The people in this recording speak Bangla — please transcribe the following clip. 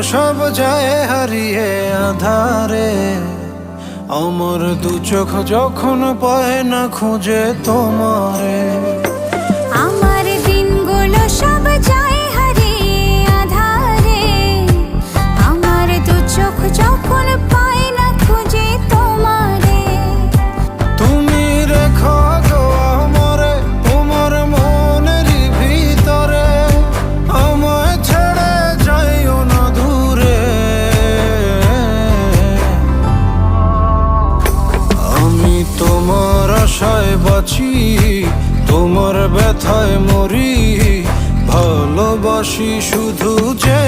সব যায় হারিয়ে আধারে। আমার দু চোখ যখন পায় না খুঁজে তোমারে। আমার দিনগুলো সব যায় হারিয়ে আঁধারে। আমার দু চোখ যখন পায় না খুঁজে তোমারে। তুমি রেখো গো আমারে তোমার মনেরই ভিতরে, আমায় ছেড়ে যাইও না দূরে। আমি তোমার আশায় বাঁচি, তোমার ব্যথায় মরি, ভালোবাসি শুধু যে